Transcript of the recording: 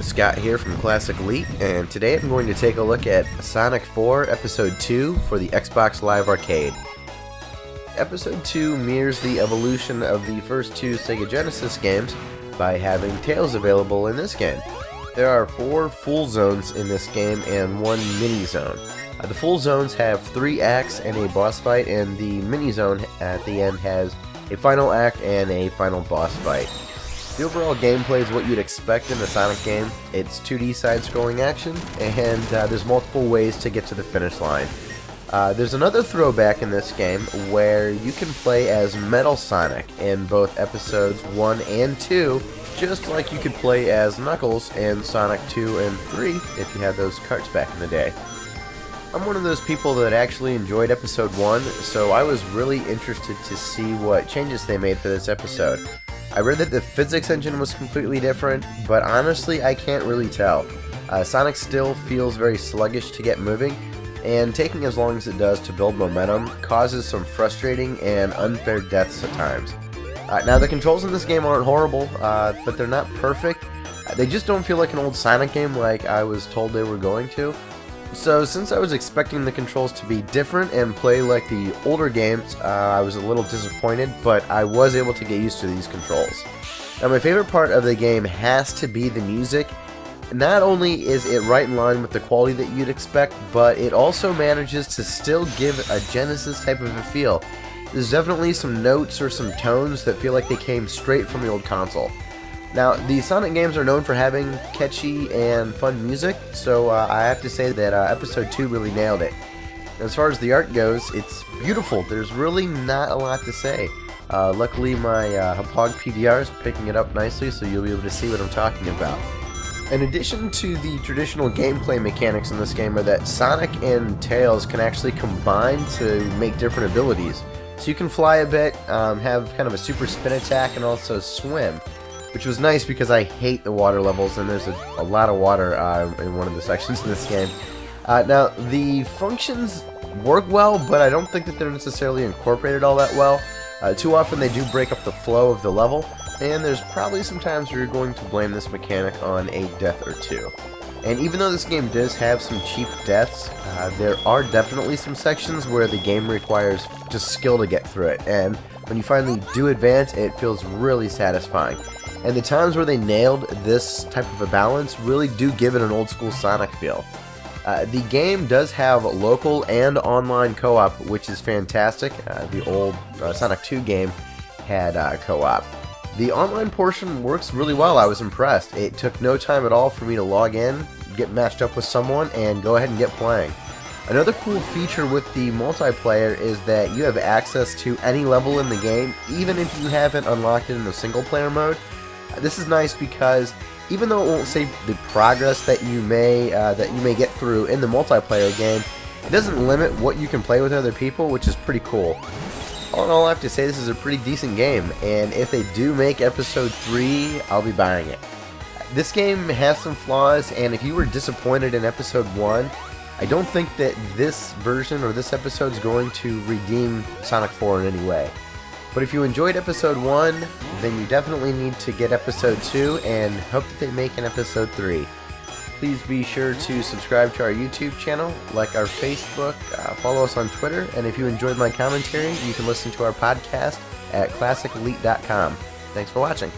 Scott here from Classic Elite, and today I'm going to take a look at Sonic 4 Episode 2 for the Xbox Live Arcade. Episode 2 mirrors the evolution of the first two Sega Genesis games by having Tails available in this game. There are 4 full zones in this game and 1 mini zone. The full zones have 3 acts and a boss fight, and the mini zone at the end has a final act and a final boss fight. The overall gameplay is what you'd expect in a Sonic game. It's 2D side-scrolling action, and there's multiple ways to get to the finish line. There's another throwback in this game where you can play as Metal Sonic in both episodes 1 and 2, just like you could play as Knuckles in Sonic 2 and 3 if you had those carts back in the day. I'm one of those people that actually enjoyed episode 1, so I was really interested to see what changes they made for this episode. I read that the physics engine was completely different, but honestly I can't really tell. Sonic still feels very sluggish to get moving, and taking as long as it does to build momentum causes some frustrating and unfair deaths at times. Now the controls in this game aren't horrible, but they're not perfect. They just don't feel like an old Sonic game like I was told they were going to. So since I was expecting the controls to be different and play like the older games, I was a little disappointed, but I was able to get used to these controls. Now my favorite part of the game has to be the music. Not only is it right in line with the quality that you'd expect, but it also manages to still give a Genesis type of a feel. There's definitely some notes or some tones that feel like they came straight from the old console. Now, the Sonic games are known for having catchy and fun music, so I have to say that Episode 2 really nailed it. As far as the art goes, it's beautiful. There's really not a lot to say. Luckily, my Hauppauge PVR is picking it up nicely, so you'll be able to see what I'm talking about. In addition to the traditional gameplay mechanics in this game are that Sonic and Tails can actually combine to make different abilities. So you can fly a bit, have kind of a super spin attack, and also swim. Which was nice because I hate the water levels, and there's a lot of water in one of the sections in this game. Now, the functions work well, but I don't think that they're necessarily incorporated all that well. Too often they do break up the flow of the level, and there's probably some times where you're going to blame this mechanic on a death or two. And even though this game does have some cheap deaths, there are definitely some sections where the game requires just skill to get through it, and when you finally do advance, it feels really satisfying. And the times where they nailed this type of a balance really do give it an old school Sonic feel. The game does have local and online co-op, which is fantastic. The old Sonic 2 game had co-op. The online portion works really well. I was impressed. It took no time at all for me to log in, get matched up with someone, and go ahead and get playing. Another cool feature with the multiplayer is that you have access to any level in the game, even if you haven't unlocked it in the single player mode. This is nice because even though it won't say the progress that you may get through in the multiplayer game, it doesn't limit what you can play with other people, which is pretty cool. All in all, I have to say this is a pretty decent game, and if they do make Episode 3, I'll be buying it. This game has some flaws, and if you were disappointed in Episode 1, I don't think that this version or this episode is going to redeem Sonic 4 in any way. But if you enjoyed Episode 1, then you definitely need to get Episode 2 and hope that they make an Episode 3. Please be sure to subscribe to our YouTube channel, like our Facebook, follow us on Twitter, and if you enjoyed my commentary, you can listen to our podcast at ClassicElite.com. Thanks for watching.